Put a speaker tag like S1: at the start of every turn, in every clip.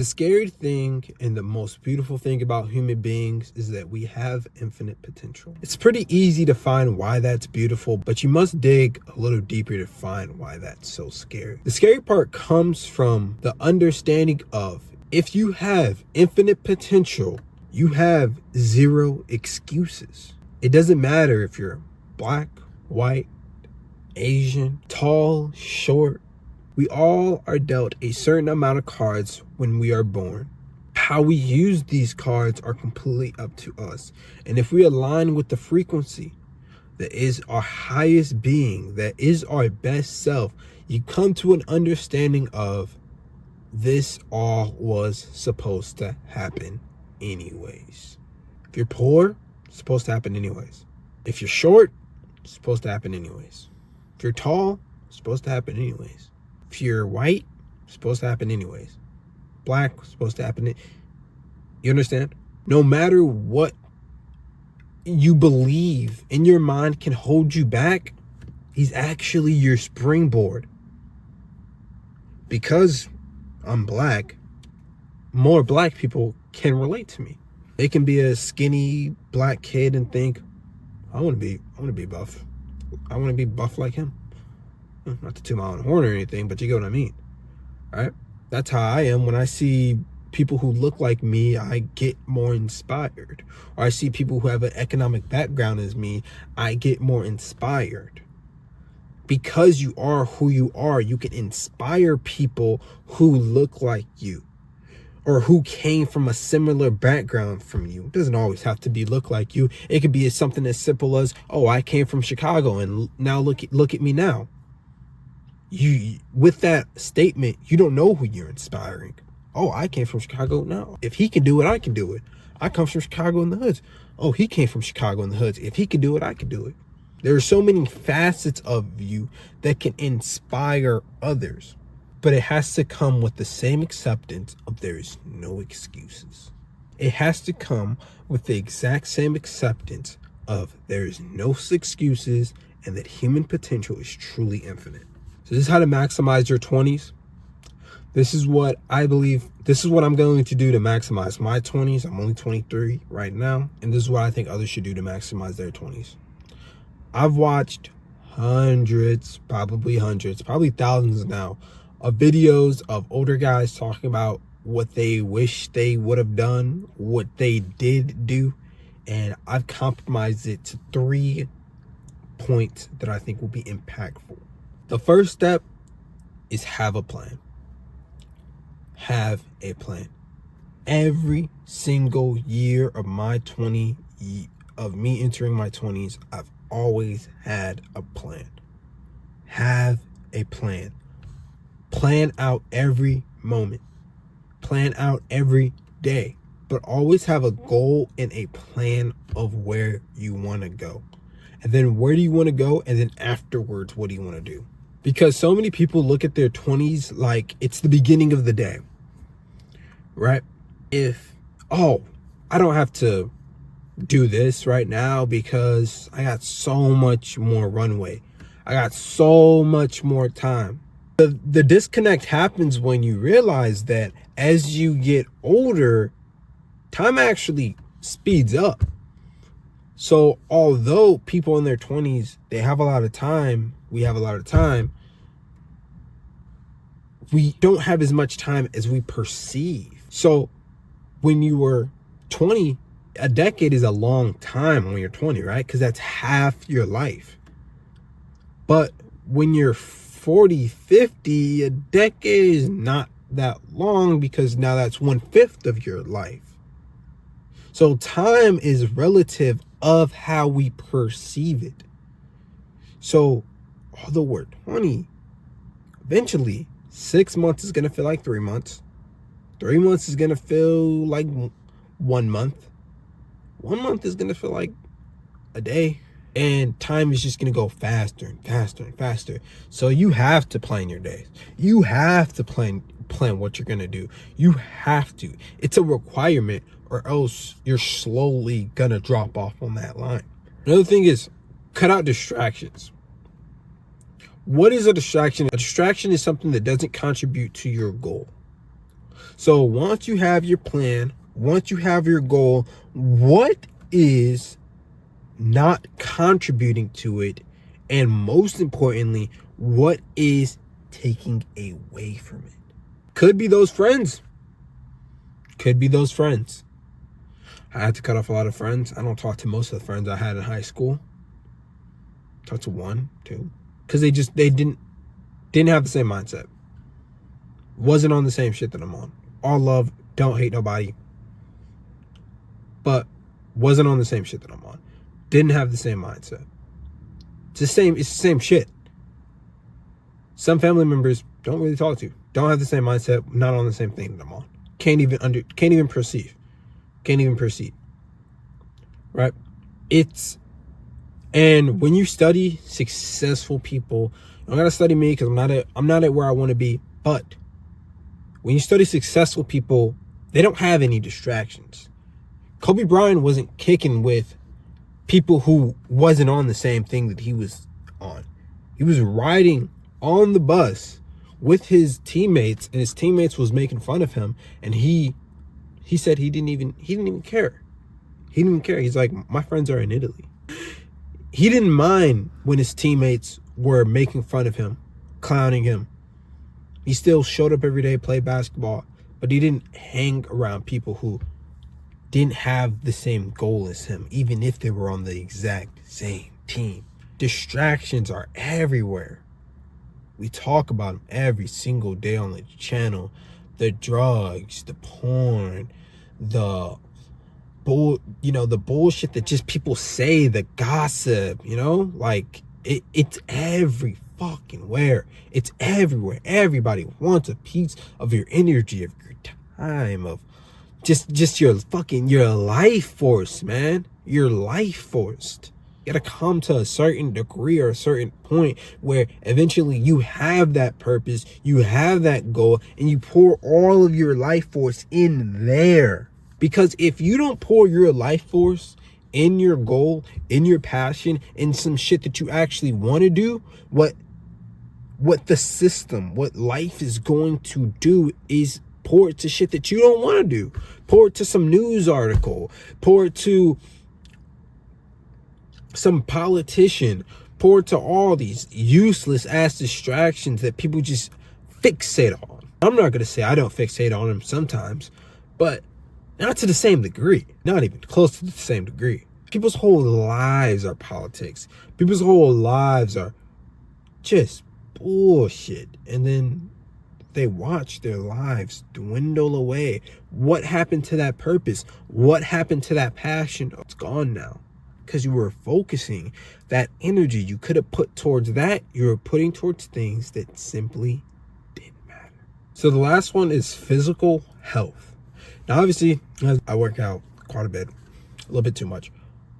S1: The scary thing and the most beautiful thing about human beings is that we have infinite potential. It's pretty easy to find why that's beautiful, but you must dig a little deeper to find why that's so scary. The scary part comes from the understanding of if you have infinite potential, you have zero excuses. It doesn't matter if you're black, white, Asian, tall, short. We all are dealt a certain amount of cards when we are born. How we use these cards are completely up to us. And if we align with the frequency that is our highest being, that is our best self, you come to an understanding of this all was supposed to happen anyways. If you're poor, it's supposed to happen anyways. If you're short, it's supposed to happen anyways. If you're tall, it's supposed to happen anyways. If you're white, it's supposed to happen anyways. Black, it's supposed to happen. You understand? No matter what you believe in your mind can hold you back, he's actually your springboard. Because I'm black, more black people can relate to me. They can be a skinny black kid and think, I want to be buff. I want to be buff like him. Not to toot my own horn or anything, but you get what I mean. All right? That's how I am. When I see people who look like me, I get more inspired. Or I see people who have an economic background as me, I get more inspired. Because you are who you are, you can inspire people who look like you or who came from a similar background from you. It doesn't always have to be look like you. It could be something as simple as, oh, I came from Chicago and now look at me now. You, with that statement, you don't know who you're inspiring. Oh, I came from Chicago. No, if he can do it, I can do it. I come from Chicago in the hoods. Oh, he came from Chicago in the hoods. If he can do it, I can do it. There are so many facets of you that can inspire others, but it has to come with the same acceptance of there is no excuses. It has to come with the exact same acceptance of there is no excuses and that human potential is truly infinite. So this is how to maximize your 20s. This is what I believe, this is what I'm going to do to maximize my 20s. I'm only 23 right now. And this is what I think others should do to maximize their 20s. I've watched hundreds, probably thousands now, of videos of older guys talking about what they wish they would have done, what they did do. And I've compromised it to 3 points that I think will be impactful. The first step is have a plan. Have a plan. Every single year of me entering my 20s, I've always had a plan. Have a plan. Plan out every moment. Plan out every day. But always have a goal and a plan of where you want to go. And then where do you want to go? And then afterwards, what do you want to do? Because so many people look at their 20s like it's the beginning of the day, right? I don't have to do this right now because I got so much more runway. I got so much more time. The disconnect happens when you realize that as you get older, time actually speeds up. So although people in their 20s, they have a lot of time, we have a lot of time, we don't have as much time as we perceive. So when you were 20, a decade is a long time when you're 20, right? Because that's half your life. But when you're 40, 50, a decade is not that long because now that's 1/5 of your life. So time is relative of how we perceive it. So although we're 20, eventually 6 months is going to feel like 3 months. 3 months is going to feel like 1 month. 1 month is going to feel like a day. And time is just going to go faster and faster and faster. So you have to plan your days. You have to plan what you're going to do. You have to. It's a requirement, or else you're slowly going to drop off on that line. Another thing is cut out distractions. What is a distraction? A distraction is something that doesn't contribute to your goal. So once you have your plan, once you have your goal, what is not contributing to it? And most importantly, what is taking away from it? Could be those friends. Could be those friends. I had to cut off a lot of friends. I don't talk to most of the friends I had in high school. Talk to one, two. Because they didn't have the same mindset. Wasn't on the same shit that I'm on. All love, don't hate nobody. But wasn't on the same shit that I'm on. Didn't have the same mindset. It's the same shit. Some family members don't really talk to. Don't have the same mindset, not on the same thing that I'm on. Can't even perceive. Right? And when you study successful people, I'm gonna study me because I'm not at where I want to be, but when you study successful people, they don't have any distractions. Kobe Bryant wasn't kicking with people who wasn't on the same thing that he was on. He was riding on the bus with his teammates, and his teammates was making fun of him, and he said he didn't even care. He didn't even care. He's like, my friends are in Italy. He didn't mind when his teammates were making fun of him, clowning him. He still showed up every day, played basketball, but he didn't hang around people who didn't have the same goal as him, even if they were on the exact same team. Distractions are everywhere. We talk about them every single day on the channel. The drugs, the porn, the bullshit that just people say, the gossip, like it's every fucking where. It's everywhere. Everybody wants a piece of your energy, of your time, of just your life force, man. Your life force. You gotta come to a certain degree or a certain point where eventually you have that purpose, you have that goal, and you pour all of your life force in there. Because if you don't pour your life force in your goal, in your passion, in some shit that you actually want to do, what the system, what life is going to do is pour it to shit that you don't want to do. Pour it to some news article. Pour it to some politician. Pour it to all these useless ass distractions that people just fixate on. I'm not going to say I don't fixate on them sometimes, but not to the same degree. Not even close to the same degree. People's whole lives are politics. People's whole lives are just bullshit. And then they watch their lives dwindle away. What happened to that purpose? What happened to that passion? Oh, it's gone now. Because you were focusing that energy you could have put towards that, you were putting towards things that simply didn't matter. So the last one is physical health. Now, obviously, I work out quite a bit, a little bit too much.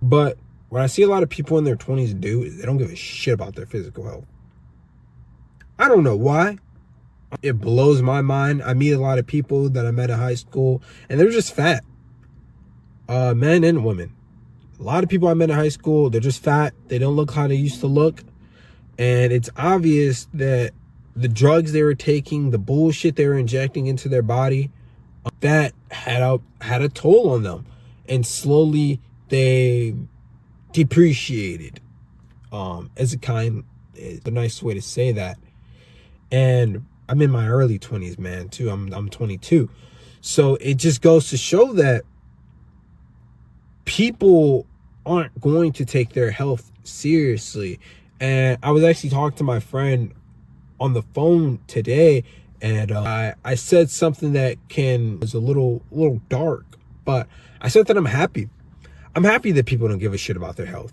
S1: But what I see a lot of people in their 20s do is they don't give a shit about their physical health. I don't know why. It blows my mind. I meet a lot of people that I met in high school, and they're just fat. Men and women. A lot of people I met in high school, they're just fat. They don't look how they used to look. And it's obvious that the drugs they were taking, the bullshit they were injecting into their body, that had a toll on them, and slowly they depreciated. Is a nice way to say that. And I'm in my early 20s, man, too. I'm 22, so it just goes to show that people aren't going to take their health seriously. And I was actually talking to my friend on the phone today, and I said something that was a little dark, but I said that I'm happy. I'm happy that people don't give a shit about their health.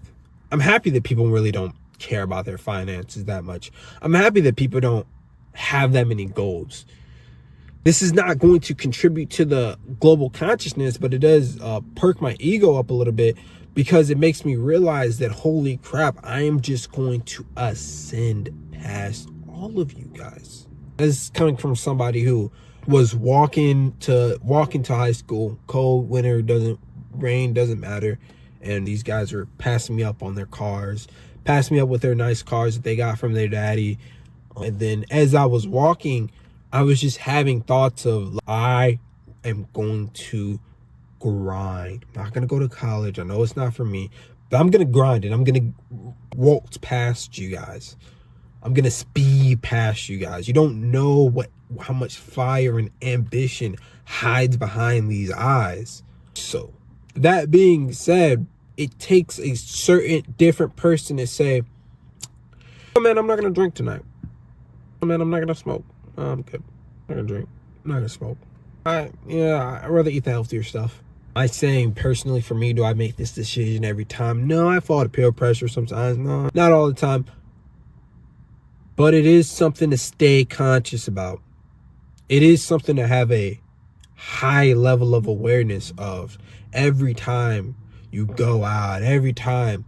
S1: I'm happy that people really don't care about their finances that much. I'm happy that people don't have that many goals. This is not going to contribute to the global consciousness, but it does perk my ego up a little bit, because it makes me realize that, holy crap, I am just going to ascend past all of you guys. This is coming from somebody who was walking to high school, cold, winter, rain, doesn't matter. And these guys were passing me up on their cars, passing me up with their nice cars that they got from their daddy. And then as I was walking I was just having thoughts of, I am going to grind. I'm not going to go to college. I know it's not for me, but I'm going to grind it. I'm going to waltz past you guys. I'm going to speed past you guys. You don't know how much fire and ambition hides behind these eyes. So, that being said, it takes a certain different person to say, oh man, I'm not going to drink tonight. Oh man, I'm not going to smoke. I'm good. I'm not going to drink. I'm not going to smoke. I'd rather eat the healthier stuff. Am I saying personally for me, do I make this decision every time? No, I fall to peer pressure sometimes. No, not all the time. But it is something to stay conscious about. It is something to have a high level of awareness of every time you go out, every time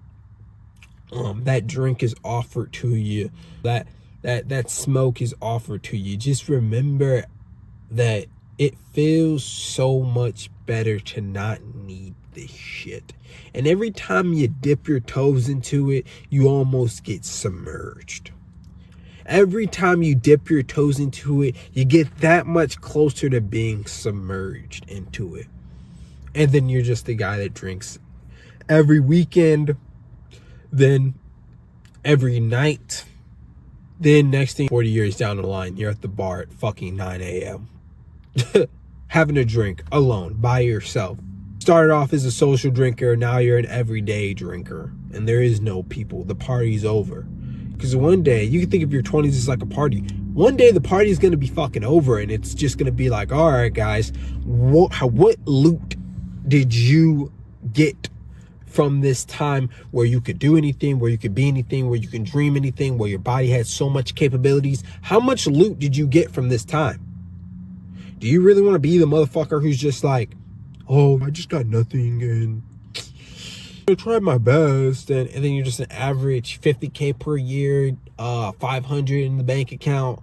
S1: that drink is offered to you, that smoke is offered to you. Just remember that it feels so much better to not need this shit. And every time you dip your toes into it, you almost get submerged. Every time you dip your toes into it, you get that much closer to being submerged into it. And then you're just the guy that drinks every weekend, then every night. Then next thing, 40 years down the line, you're at the bar at fucking 9 a.m. having a drink alone, by yourself. Started off as a social drinker, now you're an everyday drinker. And there is no people. The party's over. Because one day, you can think of your 20s as like a party. One day, the party is going to be fucking over, and it's just going to be like, all right, guys, what loot did you get from this time where you could do anything, where you could be anything, where you can dream anything, where your body had so much capabilities? How much loot did you get from this time? Do you really want to be the motherfucker who's just like, oh, I just got nothing, and I tried my best, and then you're just an average 50K per year, 500 in the bank account,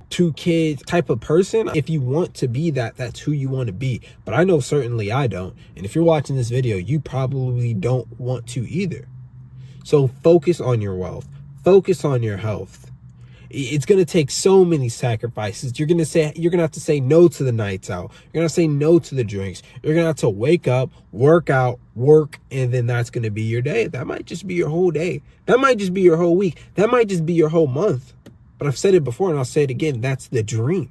S1: 2 kids type of person? If you want to be that, that's who you want to be. But I know certainly I don't. And if you're watching this video, you probably don't want to either. So focus on your wealth. Focus on your health. It's going to take so many sacrifices. You're going to have to say no to the nights out. You're going to say no to the drinks. You're going to have to wake up, work out, work, and then that's going to be your day. That might just be your whole day. That might just be your whole week. That might just be your whole month. But I've said it before and I'll say it again. That's the dream.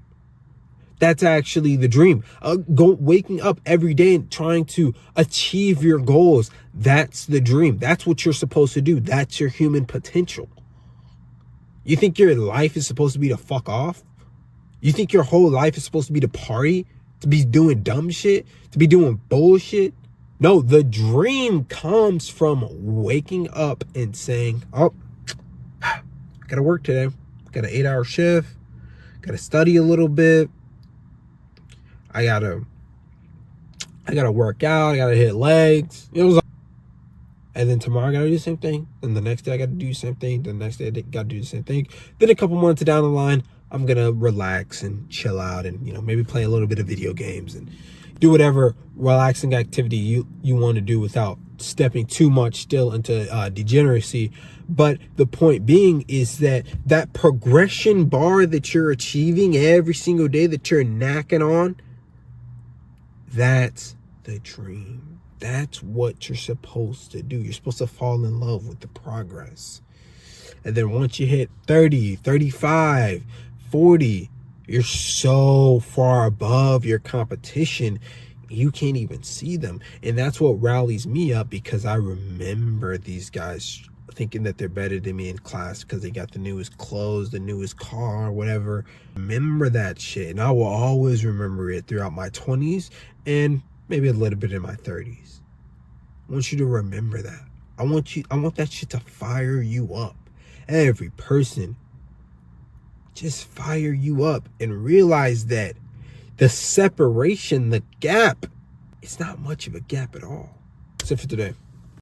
S1: That's actually the dream. Waking up every day and trying to achieve your goals. That's the dream. That's what you're supposed to do. That's your human potential. You think your life is supposed to be to fuck off? You think your whole life is supposed to be to party? To be doing dumb shit? To be doing bullshit? No, the dream comes from waking up and saying, oh, gotta work today. Got an 8-hour shift. Gotta study a little bit. I gotta work out. I gotta hit legs. And then tomorrow I gotta do the same thing. And the next day I gotta do the same thing. The next day I gotta do the same thing. Then a couple months down the line, I'm gonna relax and chill out and, maybe play a little bit of video games and do whatever relaxing activity you want to do without stepping too much still into degeneracy. But the point being is that progression bar that you're achieving every single day, that you're knacking on, that's the dream. That's what you're supposed to do. You're supposed to fall in love with the progress. And then once you hit 30, 35, 40, you're so far above your competition, you can't even see them. And that's what rallies me up, because I remember these guys thinking that they're better than me in class because they got the newest clothes, the newest car, whatever. Remember that shit. And I will always remember it throughout my 20s and maybe a little bit in my 30s. I want you to remember that. I want that shit to fire you up. Every person, just fire you up and realize that the separation, the gap, it's not much of a gap at all. That's it for today.